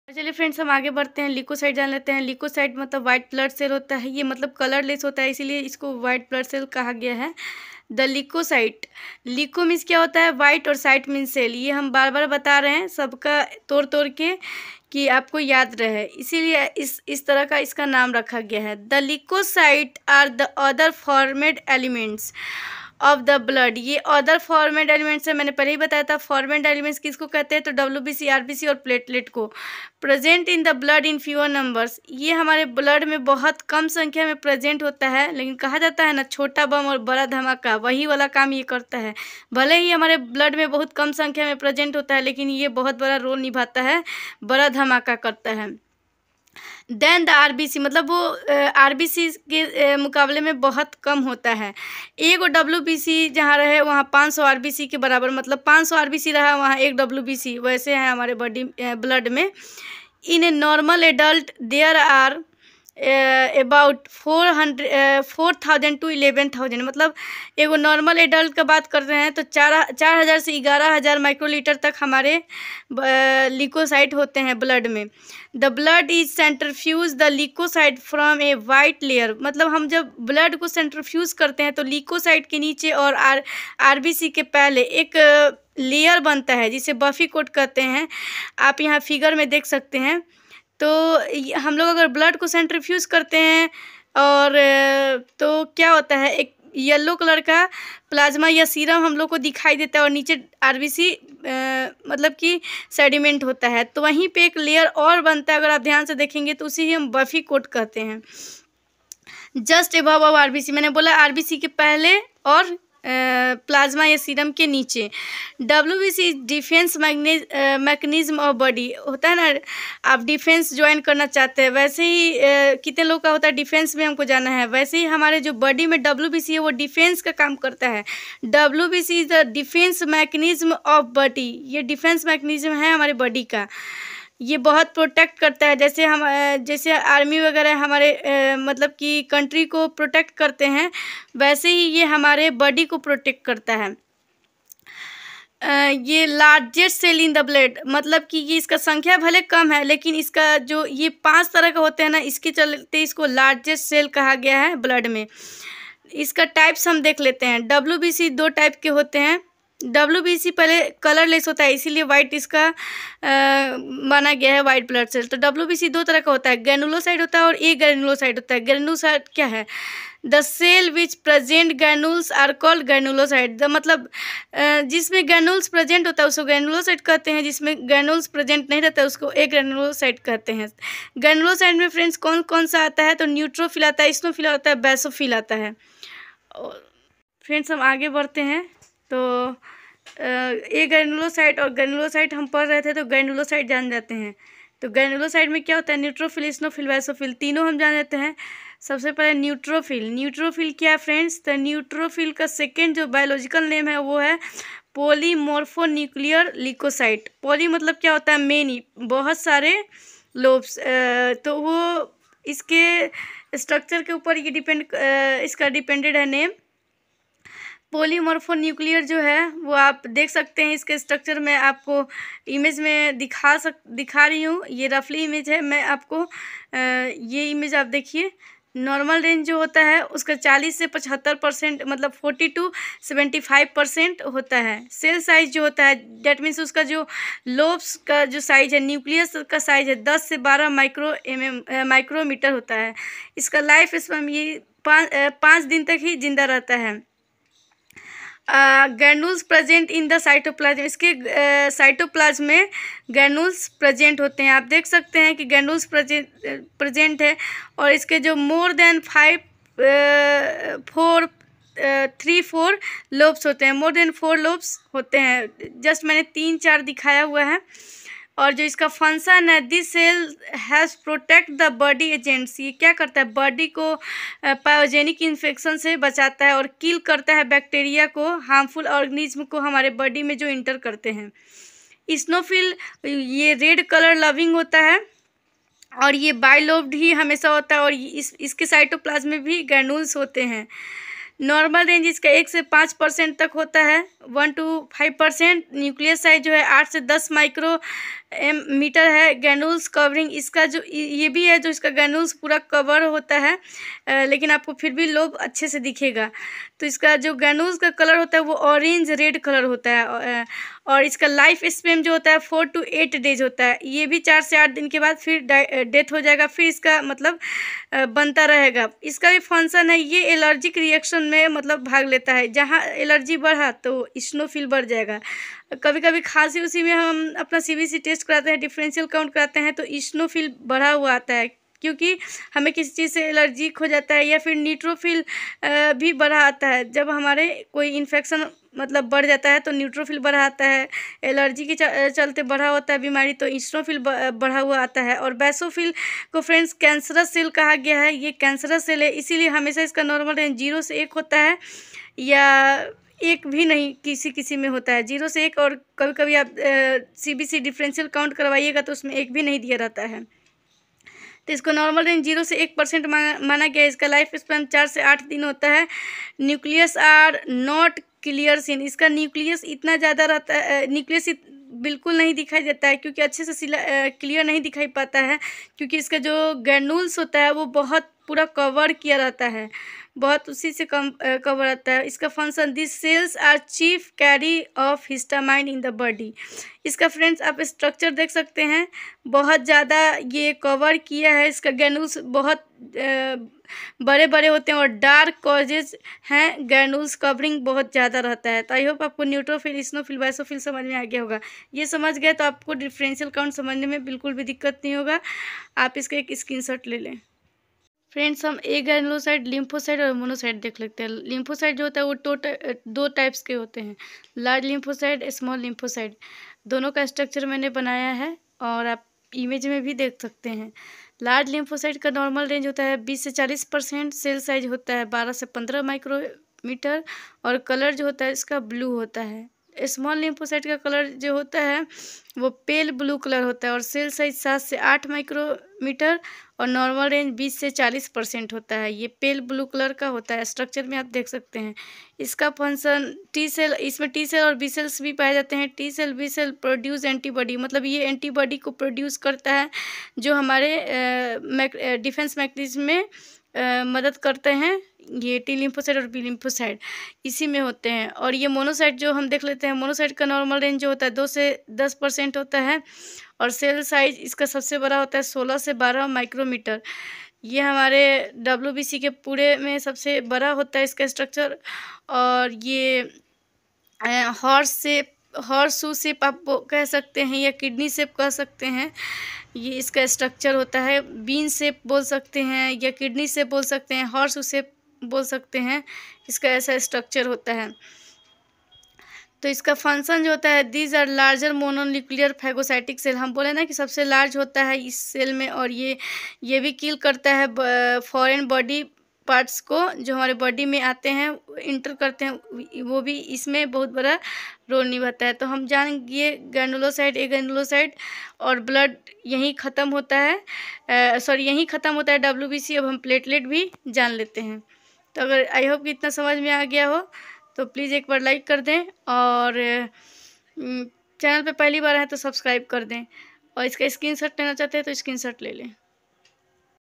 चलिए फ्रेंड्स, हम आगे बढ़ते हैं। ल्यूकोसाइट जान लेते हैं। ल्यूकोसाइट मतलब वाइट ब्लड सेल होता है। ये मतलब कलरलेस होता है, इसीलिए इसको वाइट ब्लड सेल कहा गया है। द ल्यूकोसाइट, ल्यूको मीन्स क्या होता है? वाइट, और साइट मीन्स सेल। ये हम बार बार बता रहे हैं सबका तोड़ तोड़ के कि आपको याद रहे, इसीलिए इस तरह का इसका नाम रखा गया है। The leucocyte are the other formed elements of the blood. ये अदर फॉर्मेड एलिमेंट्स है, मैंने पहले ही बताया था। फॉर्मेड एलिमेंट्स किसको कहते हैं? तो WBC, RBC और प्लेटलेट को। Present in the blood in fewer numbers, ये हमारे ब्लड में बहुत कम संख्या में प्रेजेंट होता है, लेकिन कहा जाता है ना, छोटा बम और बड़ा धमाका, वही वाला काम ये करता है। भले ही हमारे ब्लड में बहुत कम संख्या में प्रेजेंट होता है, लेकिन ये बहुत बड़ा रोल निभाता है, बड़ा धमाका करता है। देन द RBC, मतलब वो RBC के मुकाबले में बहुत कम होता है। एक WBC जहाँ रहे वहाँ 500 RBC के बराबर, मतलब 500 RBC रहा वहाँ एक WBC, वैसे है हमारे बॉडी ब्लड में। In a normal adult there are about 4,000 to 11,000, मतलब एगो नॉर्मल एडल्ट का बात कर रहे हैं तो 4,000 से 11,000 माइक्रोलीटर तक हमारे ल्यूकोसाइट होते हैं ब्लड में। The blood is centrifuge the leucocyte from a white layer, मतलब हम जब ब्लड को सेंट्रीफ्यूज करते हैं तो ल्यूकोसाइट के नीचे और RBC के पहले एक लेयर बनता है जिसे बफी कोट कहते हैं। आप यहाँ फिगर में देख सकते हैं। तो हम लोग अगर ब्लड को सेंट्रीफ्यूज करते हैं और तो क्या होता है, एक येलो कलर का प्लाज्मा या सीरम हम लोग को दिखाई देता है और नीचे RBC मतलब कि सेडिमेंट होता है। तो वहीं पे एक लेयर और बनता है, अगर आप ध्यान से देखेंगे तो उसी ही हम बफी कोट कहते हैं। जस्ट एबव RBC, मैंने बोला RBC के पहले और प्लाज्मा या सीरम के नीचे। WBC defence mechanism of body, होता है ना, आप डिफेंस ज्वाइन करना चाहते हैं, वैसे ही कितने लोग का होता है डिफेंस में हमको जाना है, वैसे ही हमारे जो बॉडी में WBC है वो डिफेंस का काम करता है। WBC is the defence mechanism of body, ये डिफेंस मैकेनिज्म है हमारे बॉडी का। ये बहुत प्रोटेक्ट करता है, जैसे आर्मी वगैरह हमारे मतलब कि कंट्री को प्रोटेक्ट करते हैं, वैसे ही ये हमारे बॉडी को प्रोटेक्ट करता है। ये largest cell in the blood, मतलब कि ये इसका संख्या भले कम है, लेकिन इसका जो ये 5 तरह का होते हैं ना, इसके चलते इसको लार्जेस्ट सेल कहा गया है ब्लड में। इसका टाइप्स हम देख लेते हैं। WBC 2 टाइप के होते हैं। WBC पहले कलरलेस होता है, इसीलिए वाइट इसका माना गया है, वाइट ब्लड सेल। तो WBC 2 तरह का होता है, ग्रैनुलोसाइट होता है और एक ग्रैनुलोसाइट होता है। ग्रैनुलोसाइट क्या है? The cell which present granules are called granulocyte, मतलब जिसमें ग्रैनुल्स प्रेजेंट होता है उसको ग्रैनुलोसाइट कहते हैं, जिसमें ग्रैनुल्स प्रेजेंट नहीं रहता है उसको एक ग्रैनुलोसाइट कहते हैं। ग्रैनुलोसाइट में फ्रेंड्स कौन कौन सा आता है? तो न्यूट्रोफिल आता है, स्नोफिल आता है, बेसोफिल आता है। फ्रेंड्स, हम आगे बढ़ते हैं। तो एक ग्रैनुलोसाइट और ग्रैनुलोसाइट हम पढ़ रहे थे, तो ग्रैनुलोसाइट जान जाते हैं। तो ग्रैनुलोसाइट में क्या होता है? न्यूट्रोफिल, स्नोफिल, बेसोफिल, तीनों हम जान जाते हैं। सबसे पहले न्यूट्रोफिल। न्यूट्रोफिल क्या है फ्रेंड्स? तो न्यूट्रोफिल का सेकेंड जो बायोलॉजिकल नेम है वो है पॉलीमॉर्फोन्यूक्लियर ल्यूकोसाइट। पॉली मतलब क्या होता है? मेनी, बहुत सारे लोब्स। तो वो इसके स्ट्रक्चर के ऊपर ये इसका डिपेंडेड है नेम। पॉलीमॉर्फोन्यूक्लियर जो है वो आप देख सकते हैं, इसके स्ट्रक्चर में आपको इमेज में दिखा रही हूँ। ये रफली इमेज है, मैं आपको ये इमेज आप देखिए। नॉर्मल रेंज जो होता है उसका 40 से 75%, मतलब 40 to 75% होता है। सेल साइज जो होता है, डेट मीन्स उसका जो लोब्स का जो साइज है, न्यूक्लियस का साइज है 10 से 12 माइक्रोमीटर होता है। इसका लाइफ स्पैन ये 5 दिन तक ही जिंदा रहता है। Granules present in the cytoplasm, इसके साइटोप्लाज्म में ग्रैनुल्स प्रेजेंट होते हैं। आप देख सकते हैं कि ग्रैनुल्स प्रेजेंट है, और इसके जो मोर देन 4 लोब्स होते हैं, मोर देन 4 लोब्स होते हैं। जस्ट मैंने 3-4 दिखाया हुआ है। और जो इसका फंक्शन है, this cell has protect the body agents, ये क्या करता है? बॉडी को पायोजेनिक इन्फेक्शन से बचाता है और किल करता है बैक्टीरिया को, हार्मफुल ऑर्गेनिज्म को हमारे बॉडी में जो इंटर करते हैं। स्नोफिल ये रेड कलर लविंग होता है और ये बाइलोब्ड ही हमेशा होता है, और इसके साइटोप्लाज्म में भी ग्रैनुल्स होते हैं। नॉर्मल रेंज इसका 1 से 5% तक होता है, 1 to 5%। न्यूक्लियस साइज जो है 8 से 10 मीटर है ग्रैन्यूल्स कवरिंग। इसका जो ये भी है जो इसका ग्रैन्यूल्स पूरा कवर होता है, लेकिन आपको फिर भी लोब अच्छे से दिखेगा। तो इसका जो ग्रैन्यूल्स का कलर होता है वो ऑरेंज रेड कलर होता है, और इसका लाइफ स्पेन जो होता है 4 to 8 डेज होता है। ये भी 4 से 8 दिन के बाद फिर डेथ हो जाएगा, फिर इसका मतलब बनता रहेगा। इसका भी फंक्शन है, ये एलर्जिक रिएक्शन में मतलब भाग लेता है। जहाँ एलर्जी बढ़ा तो इस्नोफिल बढ़ जाएगा। कभी कभी खांसी उसी में हम अपना सीबीसी टेस्ट कराते हैं, डिफरेंशियल काउंट कराते हैं, तो इस्नोफिल बढ़ा हुआ आता है, क्योंकि हमें किसी चीज़ से एलर्जिक हो जाता है। या फिर न्यूट्रोफिल भी बढ़ा आता है, जब हमारे कोई इन्फेक्शन मतलब बढ़ जाता है तो न्यूट्रोफिल बढ़ा आता है। एलर्जी के चलते बढ़ा होता है बीमारी तो इस्नोफिल बढ़ा हुआ आता है। और बैसोफिल को फ्रेंड्स कैंसरस सेल कहा गया है। ये कैंसरस सेल है, इसीलिए हमेशा इसका नॉर्मल रेंज 0 से 1 होता है, या 1 भी नहीं, किसी किसी में होता है 0 से 1। और कभी कभी आप सीबीसी डिफरेंशियल काउंट करवाइएगा तो उसमें 1 भी नहीं दिया रहता है। तो इसको नॉर्मल रेंज 0 से 1% माना गया है। इसका लाइफ स्पैन 4 से 8 दिन होता है। Nucleus are not clear seen. इसका न्यूक्लियस इतना ज़्यादा रहता है, न्यूक्लियस बिल्कुल नहीं दिखाई देता है, क्योंकि अच्छे से क्लियर नहीं दिखाई पाता है, क्योंकि इसका जो ग्रैन्यूल्स होता है वो बहुत पूरा कवर किया रहता है, बहुत उसी से कवर रहता है। इसका function, this cells are chief carry of histamine in the body. इसका फ्रेंड्स आप स्ट्रक्चर देख सकते हैं, बहुत ज़्यादा ये कवर किया है। इसका ग्रैन्यूल्स बहुत बड़े बड़े होते हैं और डार्क कॉजेज हैं, ग्रैन्यूल्स कवरिंग बहुत ज़्यादा रहता है। तो आई होप आपको न्यूट्रोफिल, इस्नोफिल, बैसोफिल समझ में आ गया होगा। ये समझ गए तो आपको डिफरेंशियल काउंट समझने में बिल्कुल भी दिक्कत नहीं होगा। आप इसका एक स्क्रीनशॉट ले लें। फ्रेंड्स, हम एग्रेनुलोसाइट, लिम्फोसाइट और मोनोसाइट देख लेते हैं। लिम्फोसाइट जो होता है वो 2 टाइप्स के होते हैं, लार्ज लिम्फोसाइट, स्मॉल लिम्फोसाइट। दोनों का स्ट्रक्चर मैंने बनाया है और आप इमेज में भी देख सकते हैं। लार्ज लिम्फोसाइट का नॉर्मल रेंज होता है 20 से 40%, सेल साइज होता है 12 से 15 माइक्रोमीटर, और कलर जो होता है इसका ब्लू होता है। स्मॉल लिम्फोसाइट का कलर जो होता है वो पेल ब्लू कलर होता है, और सेल साइज 7 से 8 माइक्रोमीटर, और नॉर्मल रेंज 20 से 40% होता है। ये पेल ब्लू कलर का होता है। स्ट्रक्चर में आप देख सकते हैं। इसका फंक्शन टी सेल, इसमें टी सेल और बी सेल्स भी पाए जाते हैं। T cell, B cell produce antibody, मतलब ये एंटीबॉडी को प्रोड्यूस करता है जो हमारे डिफेंस मैकेनिज्म में मदद करते हैं। ये टी लिम्फोसाइट और बी लिम्फोसाइट इसी में होते हैं। और ये मोनोसाइट जो हम देख लेते हैं, मोनोसाइट का नॉर्मल रेंज जो होता है 2 से 10% होता है, और सेल साइज इसका सबसे बड़ा होता है 16 से 12 माइक्रोमीटर। ये हमारे WBC के पूरे में सबसे बड़ा होता है इसका स्ट्रक्चर। और ये हॉर्स शू शेप आप कह सकते हैं, या किडनी शेप कह सकते हैं। ये इसका स्ट्रक्चर होता है। बीन शेप बोल सकते हैं, या किडनी शेप बोल सकते हैं, हॉर्स शू शेप बोल सकते हैं। इसका ऐसा स्ट्रक्चर होता है। तो इसका फंक्शन जो होता है, these are larger mononuclear phagocytic cell. हम बोले ना कि सबसे लार्ज होता है इस सेल में, और ये भी किल करता है फॉरेन बॉडी पार्ट्स को जो हमारे बॉडी में आते हैं, इंटर करते हैं, वो भी इसमें बहुत बड़ा रोल निभाता है। तो हम जानेंगे ग्रैनुलोसाइट, एग्रेनुलोसाइट, और ब्लड यहीं ख़त्म होता है, यहीं ख़त्म होता है WBC। अब हम प्लेटलेट भी जान लेते हैं। तो अगर आई होप कि इतना समझ में आ गया हो तो प्लीज़ एक बार लाइक कर दें, और चैनल पे पहली बार है तो सब्सक्राइब कर दें, और इसका स्क्रीनशॉट लेना चाहते हैं तो स्क्रीनशॉट ले लें।